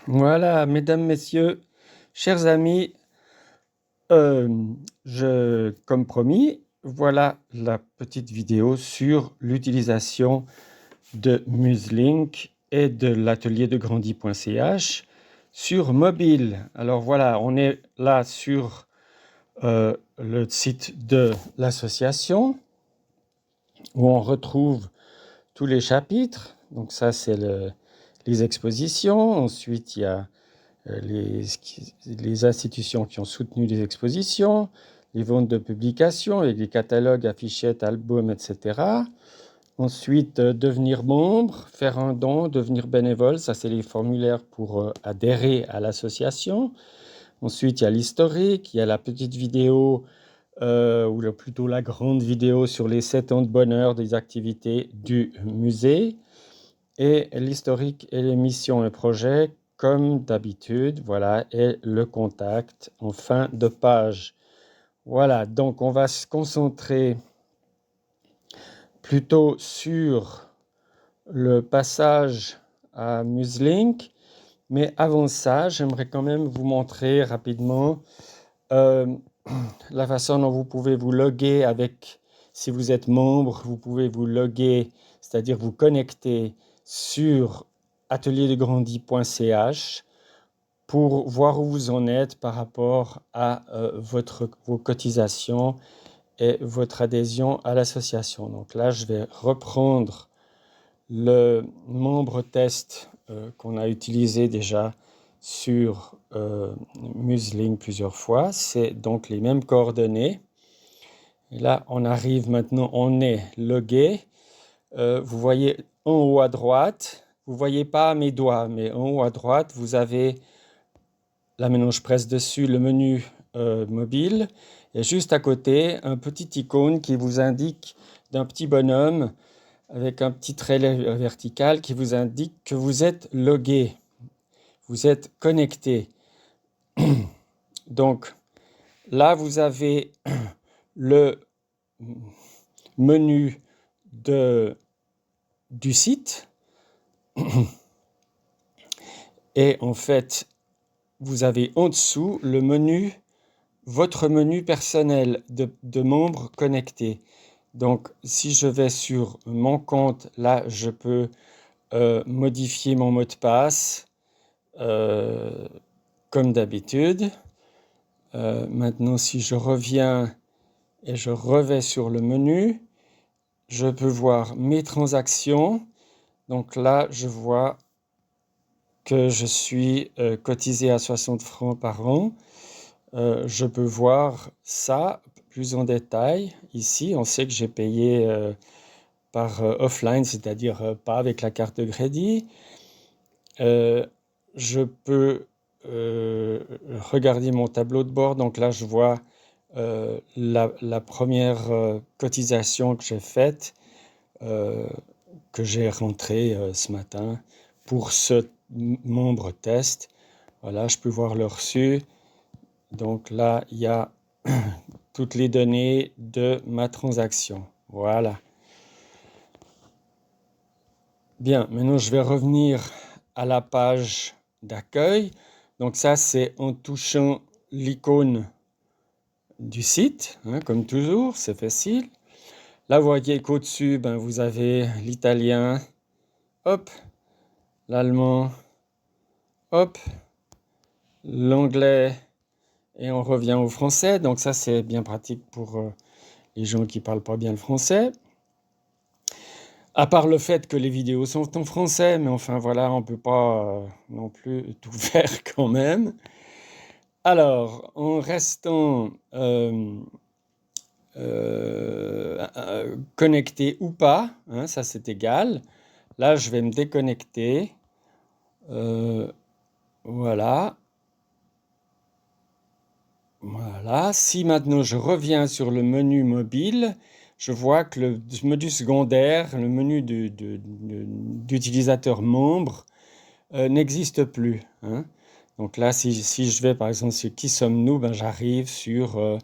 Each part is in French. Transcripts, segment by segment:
Voilà, mesdames, messieurs, chers amis, euh, comme promis, voilà la petite vidéo sur l'utilisation de Muselink et de l'atelier de Grandi.ch sur mobile. Alors voilà, on est là sur le site de l'association où on retrouve tous les chapitres. Donc ça, c'est les expositions. Ensuite, il y a les institutions qui ont soutenu les expositions, les ventes de publications avec les catalogues, affichettes, albums, etc. Ensuite, devenir membre, faire un don, devenir bénévole, ça c'est les formulaires pour adhérer à l'association. Ensuite, il y a l'historique, il y a la petite vidéo, ou plutôt la grande vidéo sur les 7 ans de bonheur des activités du musée. Et l'historique et les missions et projets, comme d'habitude, voilà, et le contact en fin de page. Voilà, donc on va se concentrer plutôt sur le passage à Muselink, mais avant ça, j'aimerais quand même vous montrer rapidement euh, la façon dont vous pouvez vous loguer avec, si vous êtes membre, vous pouvez vous loguer, c'est-à-dire vous connecter sur atelierdegrandi.ch pour voir où vous en êtes par rapport à vos cotisations et votre adhésion à l'association. Donc là, je vais reprendre le membre test qu'on a utilisé déjà sur Muselink plusieurs fois. C'est donc les mêmes coordonnées. Et là, on arrive maintenant, on est logué. Vous voyez en haut à droite, vous ne voyez pas mes doigts, mais en haut à droite, vous avez, là maintenant je presse dessus, le menu mobile. Et juste à côté, un petit icône qui vous indique d'un petit bonhomme avec un petit trait vertical qui vous indique que vous êtes logué, vous êtes connecté. Donc là, vous avez le menu du site et en fait, vous avez en dessous le menu, votre menu personnel de membres connectés. Donc, si je vais sur mon compte, là, je peux modifier mon mot de passe comme d'habitude. Maintenant, si je reviens et je revais sur le menu, je peux voir mes transactions. Donc là, je vois que je suis cotisé à 60 francs par an. Je peux voir ça plus en détail. Ici, on sait que j'ai payé par offline, c'est-à-dire pas avec la carte de crédit. Je peux regarder mon tableau de bord. Donc là, je vois la première cotisation que j'ai faite, que j'ai rentrée ce matin pour ce membre test. Voilà, je peux voir le reçu. Donc là, il y a toutes les données de ma transaction. Voilà. Bien, maintenant je vais revenir à la page d'accueil. Donc ça, c'est en touchant l'icône du site, hein, comme toujours, c'est facile. Là, vous voyez qu'au-dessus, ben, vous avez l'italien, hop, l'allemand, hop, l'anglais, et on revient au français. Donc ça, c'est bien pratique pour les gens qui ne parlent pas bien le français. À part le fait que les vidéos sont en français, mais enfin voilà, on ne peut pas non plus tout faire quand même. Alors, en restant connecté ou pas, hein, ça c'est égal. Là, je vais me déconnecter. Voilà. Voilà. Si maintenant je reviens sur le menu mobile, je vois que le menu secondaire, le menu d'utilisateur membre, n'existe plus. Hein. Donc là, si je vais par exemple sur Qui sommes-nous, ben, j'arrive sur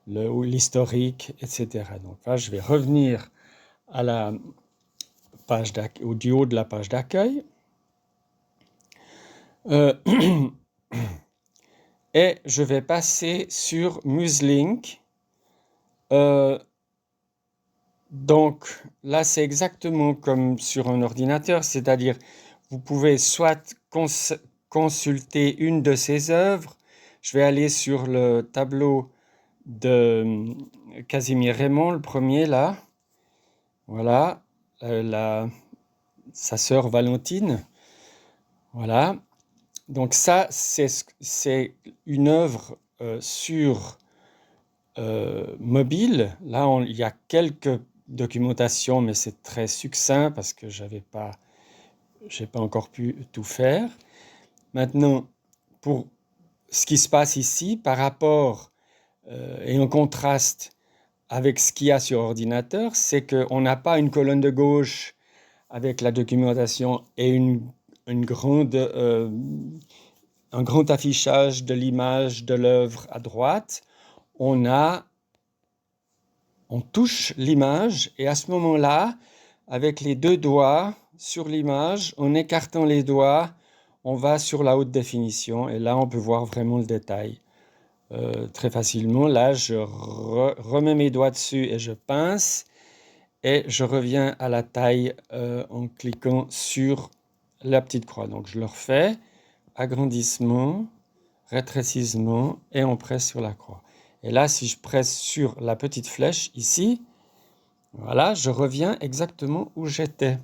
l'historique, etc. Donc là, je vais revenir à au haut de la page d'accueil. Euh, et je vais passer sur Muslink. Euh, donc là, c'est exactement comme sur un ordinateur, c'est-à-dire vous pouvez soit consulter une de ses œuvres. Je vais aller sur le tableau de Casimir Raymond, le premier là. Voilà, sa sœur Valentine. Voilà. Donc ça, c'est une œuvre sur mobile. Là, il y a quelques documentations, mais c'est très succinct parce que j'ai pas encore pu tout faire. Maintenant, pour ce qui se passe ici, par rapport et en contraste avec ce qu'il y a sur ordinateur, c'est qu'on n'a pas une colonne de gauche avec la documentation et une un grand affichage de l'image de l'œuvre à droite. On touche l'image et à ce moment-là, avec les deux doigts sur l'image, en écartant les doigts, on va sur la haute définition et là, on peut voir vraiment le détail très facilement. Là, je remets mes doigts dessus et je pince et je reviens à la taille en cliquant sur la petite croix. Donc, je le refais, agrandissement, rétrécissement et on presse sur la croix. Et là, si je presse sur la petite flèche ici, voilà, je reviens exactement où j'étais.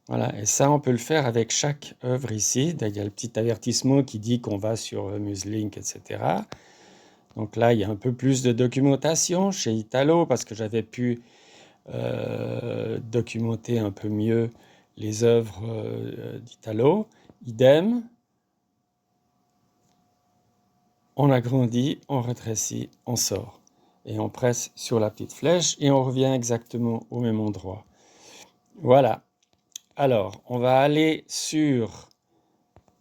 Voilà, et ça, on peut le faire avec chaque œuvre ici. Il y a le petit avertissement qui dit qu'on va sur Muslink, etc. Donc là, il y a un peu plus de documentation chez Italo parce que j'avais pu documenter un peu mieux les œuvres d'Italo. Idem, on agrandit, on rétrécit, on sort. Et on presse sur la petite flèche et on revient exactement au même endroit. Voilà. Alors, on va aller sur...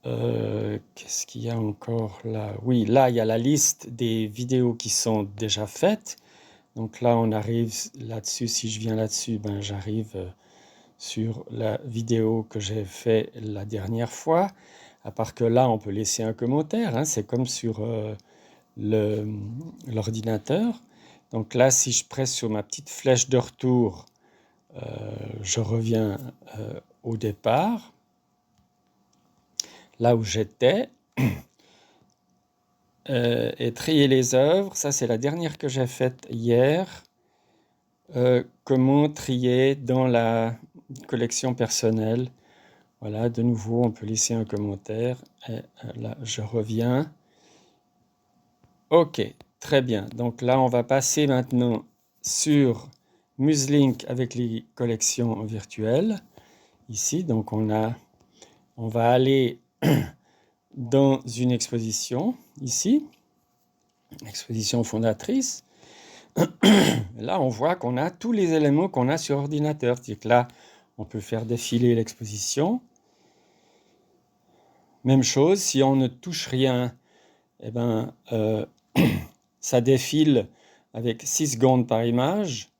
qu'est-ce qu'il y a encore là? Oui, là, il y a la liste des vidéos qui sont déjà faites. Donc là, on arrive là-dessus. Si je viens là-dessus, ben, j'arrive sur la vidéo que j'ai fait la dernière fois. À part que là, on peut laisser un commentaire. Hein, c'est comme sur l'ordinateur. Donc là, si je presse sur ma petite flèche de retour, je reviens au départ, là où j'étais. Et trier les œuvres, ça c'est la dernière que j'ai faite hier. Comment trier dans la collection personnelle. Voilà, de nouveau, on peut laisser un commentaire. Et là, je reviens. Ok, très bien. Donc là, on va passer maintenant sur Muslink avec les collections virtuelles. Ici, donc on va aller dans une exposition, ici, exposition fondatrice. Là, on voit qu'on a tous les éléments qu'on a sur ordinateur. C'est-à-dire que là, on peut faire défiler l'exposition. Même chose, si on ne touche rien, eh ben, ça défile avec 6 secondes par image.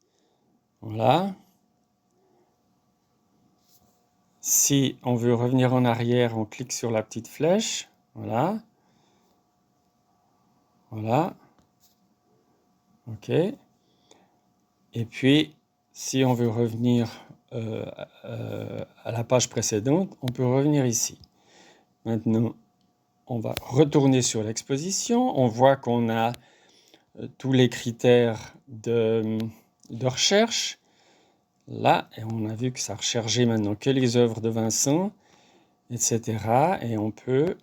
Voilà. Si on veut revenir en arrière, on clique sur la petite flèche. Voilà. Voilà. OK. Et puis, si on veut revenir à la page précédente, on peut revenir ici. Maintenant, on va retourner sur l'exposition. On voit qu'on a tous les critères de recherche. Là, et on a vu que ça recherchait maintenant que les œuvres de Vincent, etc. Et on peut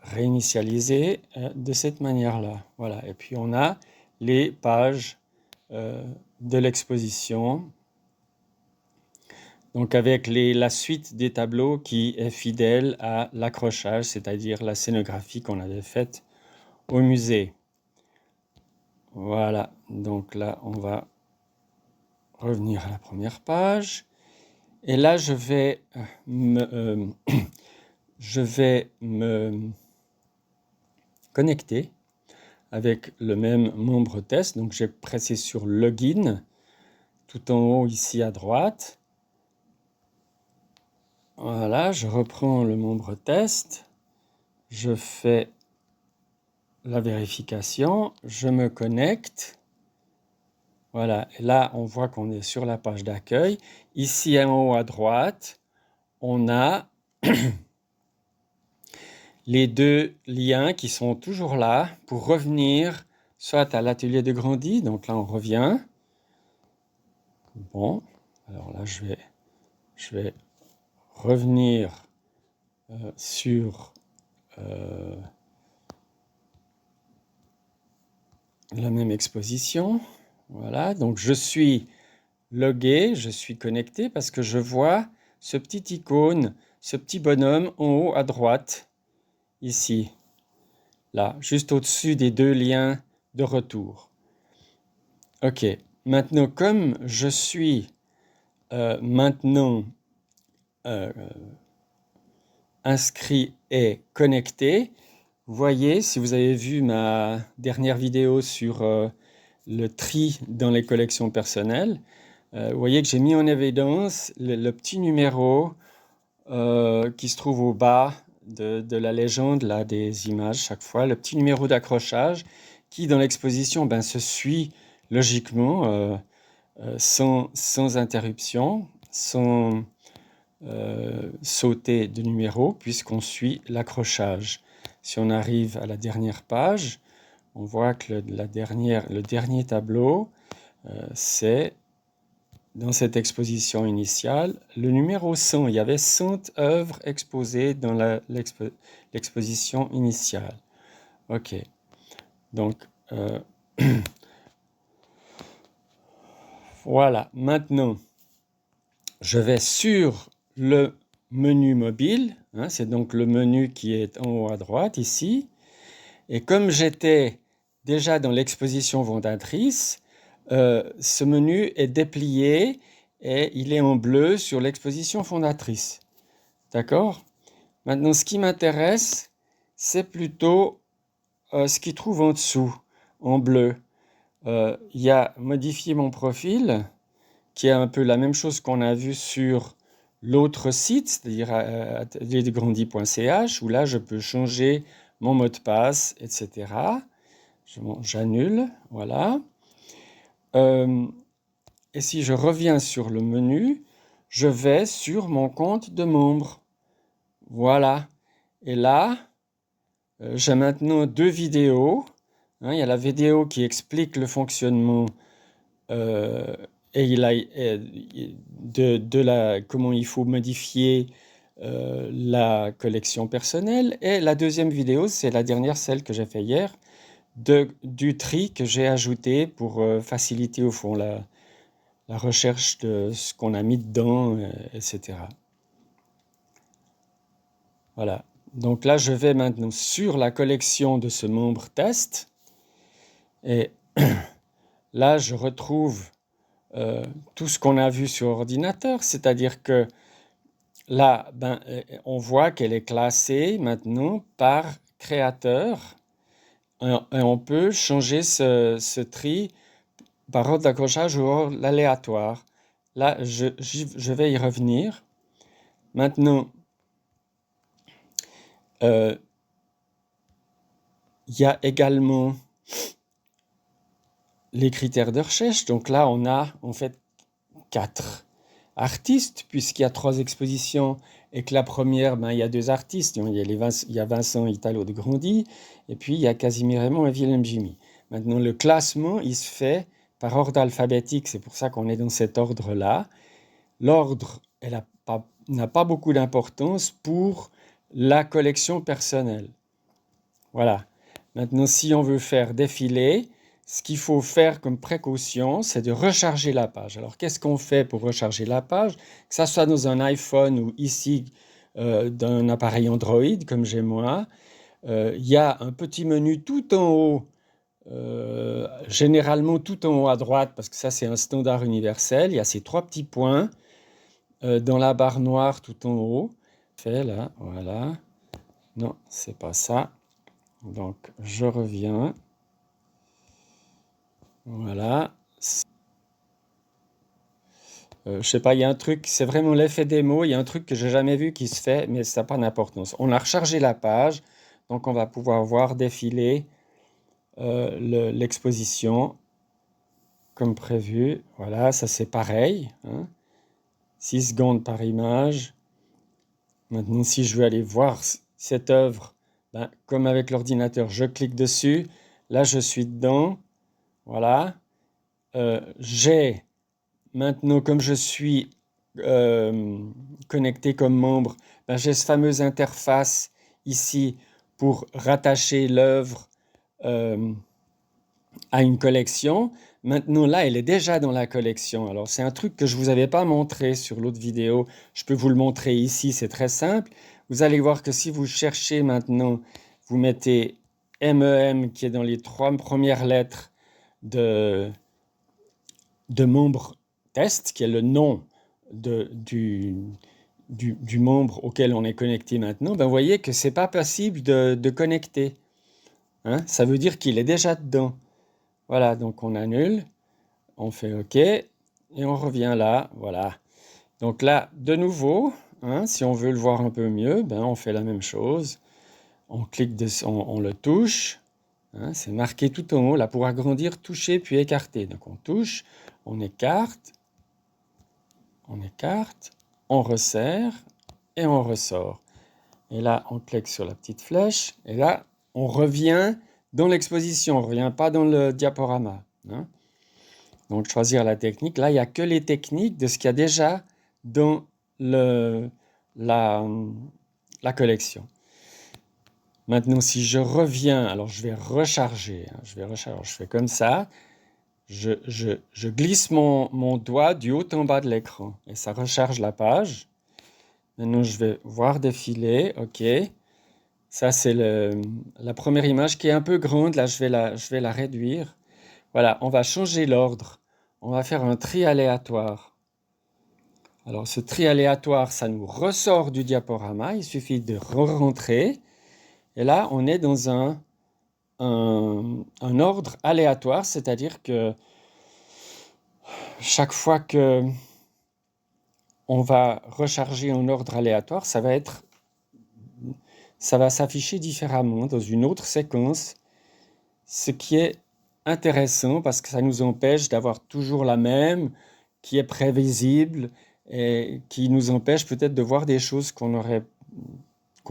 réinitialiser de cette manière-là. Voilà. Et puis on a les pages de l'exposition. Donc avec la suite des tableaux qui est fidèle à l'accrochage, c'est-à-dire la scénographie qu'on avait faite au musée. Voilà. Donc là, on va revenir à la première page. Et là, je vais me connecter avec le même membre test. Donc, j'ai pressé sur Login, tout en haut ici à droite. Voilà, je reprends le membre test, je fais la vérification, je me connecte. Voilà, et là, on voit qu'on est sur la page d'accueil. Ici, en haut à droite, on a les deux liens qui sont toujours là pour revenir soit à l'atelier de Grandi. Donc là, on revient. Bon, alors là, je vais revenir sur la même exposition. Voilà, donc je suis logué, je suis connecté parce que je vois ce petit icône, ce petit bonhomme en haut à droite, ici, là, juste au-dessus des deux liens de retour. Ok, maintenant comme je suis maintenant inscrit et connecté, vous voyez, si vous avez vu ma dernière vidéo sur le tri dans les collections personnelles, vous voyez que j'ai mis en évidence le petit numéro qui se trouve au bas de la légende là, des images chaque fois, le petit numéro d'accrochage qui dans l'exposition se suit logiquement sans interruption, sans sauter de numéro puisqu'on suit l'accrochage. Si on arrive à la dernière page, on voit que le dernier tableau, c'est dans cette exposition initiale, le numéro 100. Il y avait 100 œuvres exposées dans l'exposition initiale. Ok, donc voilà, maintenant je vais sur le menu mobile, hein, c'est donc le menu qui est en haut à droite ici, et comme j'étais déjà dans l'exposition fondatrice, ce menu est déplié et il est en bleu sur l'exposition fondatrice. D'accord? Maintenant, ce qui m'intéresse, c'est plutôt ce qui trouve en dessous, en bleu. Il y a modifier mon profil, qui est un peu la même chose qu'on a vu sur l'autre site, c'est-à-dire atelierdegrandi.ch, où là, je peux changer mon mot de passe, etc. J'annule, voilà. Et si je reviens sur le menu, je vais sur mon compte de membre. Voilà. Et là, j'ai maintenant deux vidéos. Hein, il y a la vidéo qui explique le fonctionnement comment il faut modifier la collection personnelle. Et la deuxième vidéo, c'est la dernière, celle que j'ai fait hier, du tri que j'ai ajouté pour faciliter au fond la recherche de ce qu'on a mis dedans, etc. Voilà. Donc là, je vais maintenant sur la collection de ce membre test. Et là, je retrouve tout ce qu'on a vu sur ordinateur, c'est-à-dire que là, on voit qu'elle est classée maintenant par créateur et on peut changer ce tri par ordre d'accrochage ou ordre aléatoire. Là, je vais y revenir. Maintenant, il y a également les critères de recherche. Donc là, on a en fait 4 artistes, puisqu'il y a 3 expositions et que la première, il y a 2 artistes. Il y a Vincent Italo de Grandi et puis il y a Casimir Raymond et Willem Jimmy. Maintenant, le classement, il se fait par ordre alphabétique. C'est pour ça qu'on est dans cet ordre-là. L'ordre n'a pas beaucoup d'importance pour la collection personnelle. Voilà. Maintenant, si on veut faire défiler, ce qu'il faut faire comme précaution, c'est de recharger la page. Alors, qu'est-ce qu'on fait pour recharger la page? Que ça soit dans un iPhone ou ici d'un appareil Android, comme j'ai moi, il y a un petit menu tout en haut, généralement tout en haut à droite, parce que ça, c'est un standard universel. Il y a ces 3 petits points dans la barre noire tout en haut. Fait là, voilà. Non, c'est pas ça. Donc, je reviens. Voilà. Je sais pas, il y a un truc, c'est vraiment l'effet démo, il y a un truc que j'ai jamais vu qui se fait, mais ça n'a pas d'importance. On a rechargé la page, donc on va pouvoir voir défiler l'exposition comme prévu. Voilà, ça c'est pareil, hein. 6 secondes par image. Maintenant, si je veux aller voir cette œuvre, ben, comme avec l'ordinateur, je clique dessus. Là, je suis dedans. Voilà. J'ai maintenant, comme je suis connecté comme membre, ben, j'ai cette fameuse interface ici pour rattacher l'œuvre à une collection. Maintenant, là, elle est déjà dans la collection. Alors, c'est un truc que je ne vous avais pas montré sur l'autre vidéo. Je peux vous le montrer ici, c'est très simple. Vous allez voir que si vous cherchez maintenant, vous mettez MEM qui est dans les 3 premières lettres de membre test, qui est le nom du membre auquel on est connecté maintenant. Ben, vous voyez que ce n'est pas possible de connecter, hein. Ça veut dire qu'il est déjà dedans. Voilà, donc on annule, on fait OK et on revient là, voilà. Donc là, de nouveau, hein, si on veut le voir un peu mieux, ben on fait la même chose. On clique dessus, on le touche, hein, c'est marqué tout en haut, là pour agrandir, toucher puis écarter. Donc on touche, on écarte, on resserre et on ressort. Et là, on clique sur la petite flèche et là, on revient dans l'exposition, on ne revient pas dans le diaporama, hein. Donc, choisir la technique. Là, il n'y a que les techniques de ce qu'il y a déjà dans la collection. Maintenant, si je reviens, alors je vais recharger. Je fais comme ça. Je glisse mon doigt du haut en bas de l'écran et ça recharge la page. Maintenant, je vais voir défiler. OK. Ça, c'est la première image qui est un peu grande. Là, je vais la réduire. Voilà, on va changer l'ordre. On va faire un tri aléatoire. Alors, ce tri aléatoire, ça nous ressort du diaporama. Il suffit de re-rentrer. Et là, on est dans un ordre aléatoire, c'est-à-dire que chaque fois que on va recharger en ordre aléatoire, ça va s'afficher différemment dans une autre séquence, ce qui est intéressant parce que ça nous empêche d'avoir toujours la même, qui est prévisible et qui nous empêche peut-être de voir des choses qu'on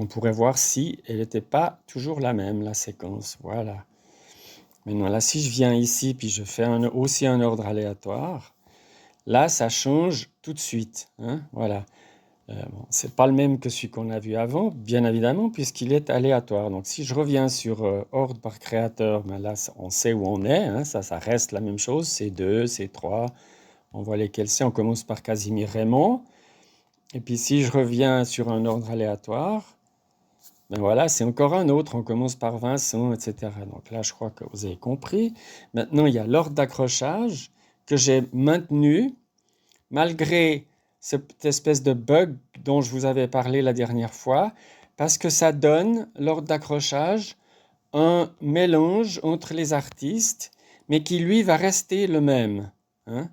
pourrait voir si elle n'était pas toujours la même, la séquence. Voilà. Maintenant, là, si je viens ici, puis je fais aussi un ordre aléatoire, là, ça change tout de suite, hein, voilà. Bon, c'est pas le même que celui qu'on a vu avant, bien évidemment, puisqu'il est aléatoire. Donc, si je reviens sur ordre par créateur, ben là, on sait où on est, hein, ça reste la même chose, c'est 2, c'est 3, on voit lesquels c'est. On commence par Casimir Raymond. Et puis, si je reviens sur un ordre aléatoire, ben voilà, c'est encore un autre. On commence par Vincent, etc. Donc là, je crois que vous avez compris. Maintenant, il y a l'ordre d'accrochage que j'ai maintenu malgré cette espèce de bug dont je vous avais parlé la dernière fois, parce que ça donne, l'ordre d'accrochage, un mélange entre les artistes, mais qui lui va rester le même, hein.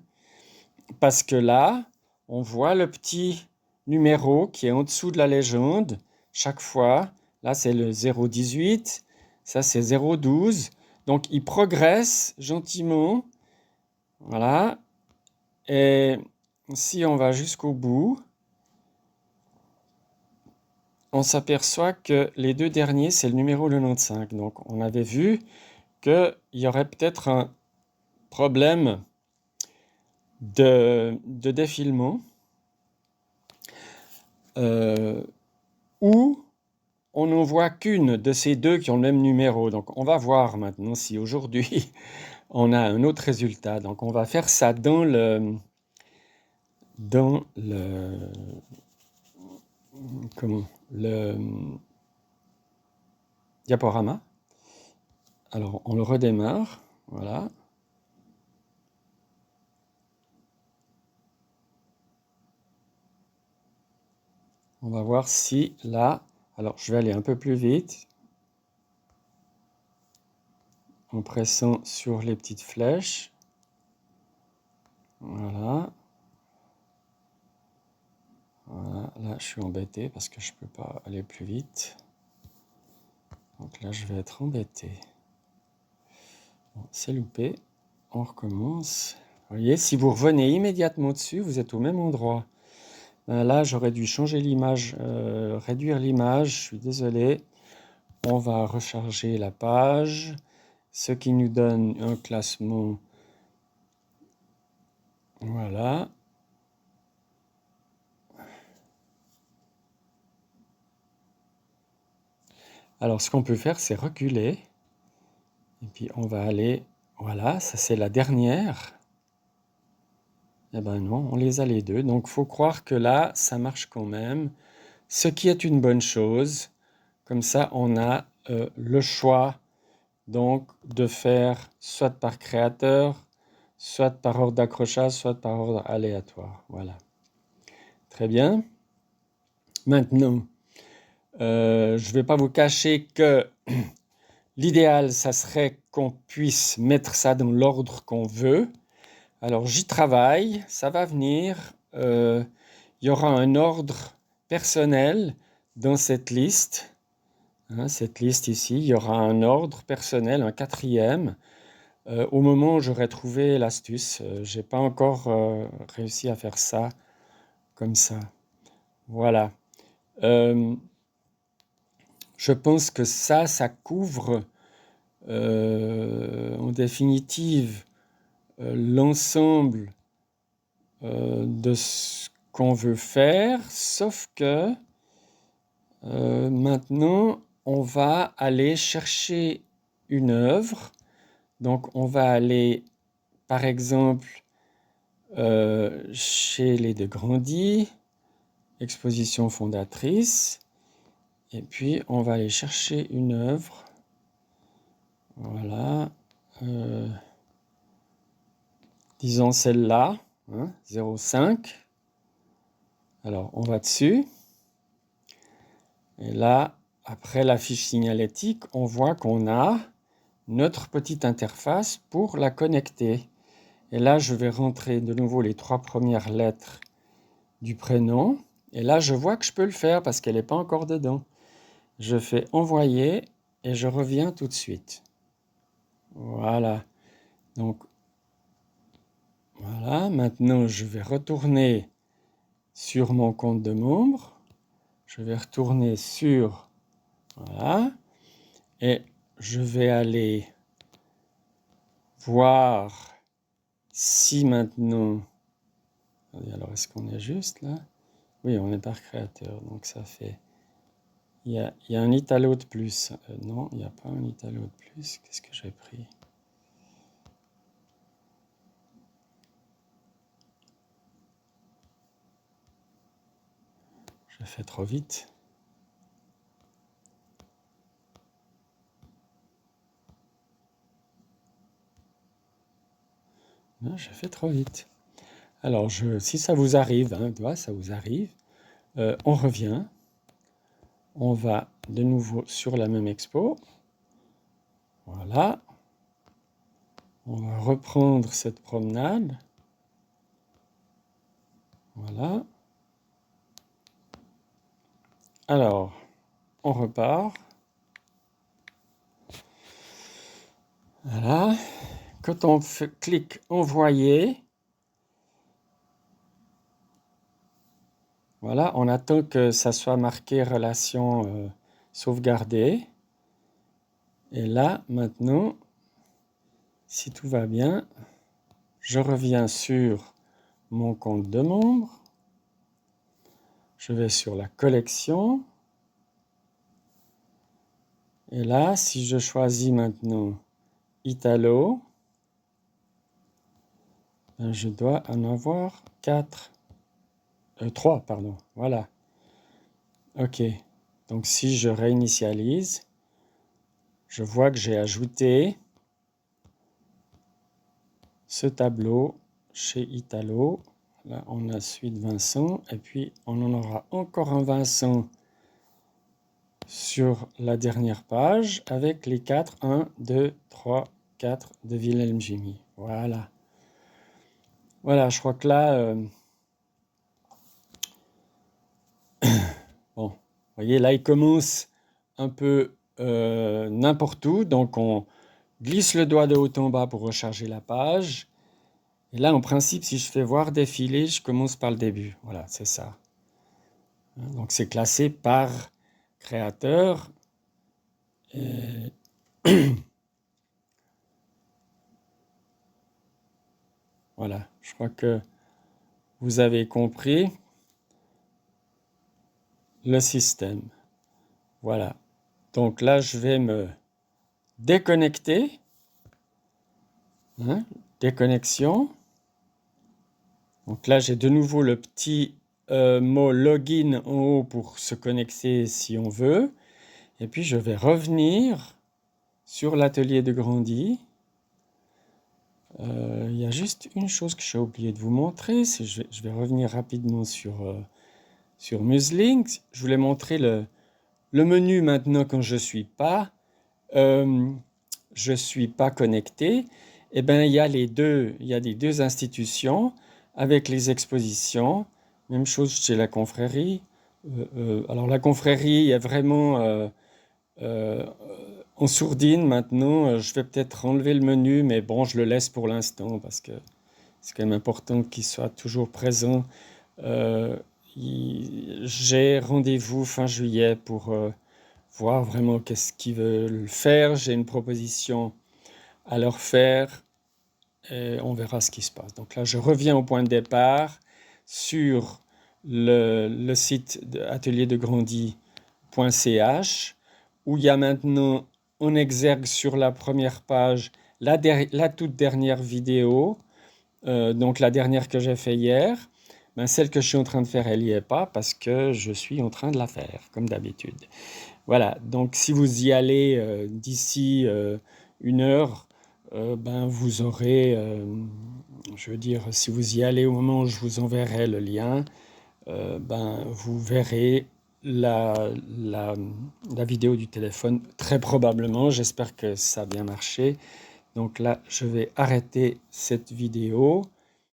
Parce que là, on voit le petit numéro qui est en dessous de la légende chaque fois. Là, c'est le 018, ça c'est 012. Donc, il progresse gentiment. Voilà. Et si on va jusqu'au bout, on s'aperçoit que les deux derniers, c'est le numéro 95. Donc, on avait vu qu'il y aurait peut-être un problème de défilement où on n'en voit qu'une de ces deux qui ont le même numéro. Donc, on va voir maintenant si aujourd'hui on a un autre résultat. Donc, on va faire ça dans le diaporama. Alors, on le redémarre. Voilà. On va voir si là... Alors, je vais aller un peu plus vite en pressant sur les petites flèches. Voilà. Voilà, là je suis embêté parce que je ne peux pas aller plus vite. Donc là je vais être embêté. Bon, c'est loupé. On recommence. Vous voyez, si vous revenez immédiatement dessus, vous êtes au même endroit. Là, j'aurais dû changer l'image, réduire l'image, je suis désolé. On va recharger la page, ce qui nous donne un classement. Voilà. Alors, ce qu'on peut faire, c'est reculer. Et puis, on va aller... Voilà, ça c'est la dernière. Eh ben non, on les a les deux. Donc, il faut croire que là, ça marche quand même. Ce qui est une bonne chose. Comme ça, on a le choix donc de faire soit par créateur, soit par ordre d'accrochage, soit par ordre aléatoire. Voilà. Très bien. Maintenant, je ne vais pas vous cacher que l'idéal, ça serait qu'on puisse mettre ça dans l'ordre qu'on veut. Alors, j'y travaille, ça va venir. Il y aura un ordre personnel dans cette liste. Cette liste ici, il y aura un ordre personnel, un quatrième. Au moment où j'aurai trouvé l'astuce, je n'ai pas encore réussi à faire ça comme ça. Voilà. Je pense que ça couvre en définitive l'ensemble de ce qu'on veut faire, sauf que maintenant, on va aller chercher une œuvre. Donc, on va aller, par exemple, chez les De Grandy, exposition fondatrice, et puis on va aller chercher une œuvre. Voilà. Disons celle-là, 0,5. Alors, on va dessus. Et là, après la fiche signalétique, on voit qu'on a notre petite interface pour la connecter. Et là, je vais rentrer de nouveau les 3 premières lettres du prénom. Et là, je vois que je peux le faire parce qu'elle n'est pas encore dedans. Je fais envoyer et je reviens tout de suite. Voilà. Donc, voilà. Maintenant, je vais retourner sur mon compte de membre. Je vais retourner sur... Voilà. Et je vais aller voir si maintenant... Alors, est-ce qu'on est juste là? Oui, on est par créateur. Donc, ça fait... Il y a un Italo de plus. Non, il n'y a pas un Italo de plus. Qu'est-ce que j'ai pris? Je fais trop vite. Non, j'ai fait trop vite. Alors, si ça vous arrive, ça vous arrive, on revient. On va de nouveau sur la même expo. Voilà. On va reprendre cette promenade. Voilà. Alors, on repart. Voilà. Quand on clique envoyer, voilà, on attend que ça soit marqué relation sauvegardée. Et là, maintenant, si tout va bien, je reviens sur mon compte de membre. Je vais sur la collection. Et là, si je choisis maintenant Italo, je dois en avoir 3, pardon. Voilà. OK. Donc, si je réinitialise, je vois que j'ai ajouté ce tableau chez Italo. Là, on a celui de Vincent. Et puis, on en aura encore un Vincent sur la dernière page avec les 4, 1, 2, 3, 4 de Wilhelm Jimmy. Voilà. Voilà, je crois que là, Bon, vous voyez, là, il commence un peu n'importe où. Donc, on glisse le doigt de haut en bas pour recharger la page. Et là, en principe, si je fais voir défiler, je commence par le début. Voilà, c'est ça. Donc, c'est classé par créateur. Et voilà, je crois que vous avez compris le système. Voilà. Donc là, je vais me déconnecter. Déconnexion. Donc là, j'ai de nouveau le petit mot login en haut pour se connecter si on veut. Et puis, je vais revenir sur l'atelier de Grandy. Il y a juste une chose que j'ai oublié de vous montrer. Je vais revenir rapidement sur Muslink. Je voulais montrer le menu maintenant quand je suis pas connecté. Eh bien, il y a les deux institutions avec les expositions. Même chose chez la confrérie. Alors la confrérie est vraiment en sourdine maintenant. Je vais peut-être enlever le menu, mais bon, je le laisse pour l'instant parce que c'est quand même important qu'il soit toujours présent. J'ai rendez-vous fin juillet pour voir vraiment qu'est-ce qu'ils veulent faire. J'ai une proposition à leur faire et on verra ce qui se passe. Donc là, je reviens au point de départ sur le site atelierdegrandi.ch où il y a maintenant en exergue sur la première page la toute dernière vidéo, donc la dernière que j'ai fait hier. Ben, celle que je suis en train de faire, elle n'y est pas parce que je suis en train de la faire, comme d'habitude. Voilà, donc si vous y allez d'ici une heure, ben vous aurez, je veux dire, si vous y allez au moment où je vous enverrai le lien, ben vous verrez la vidéo du téléphone, très probablement. J'espère que ça a bien marché. Donc là, je vais arrêter cette vidéo.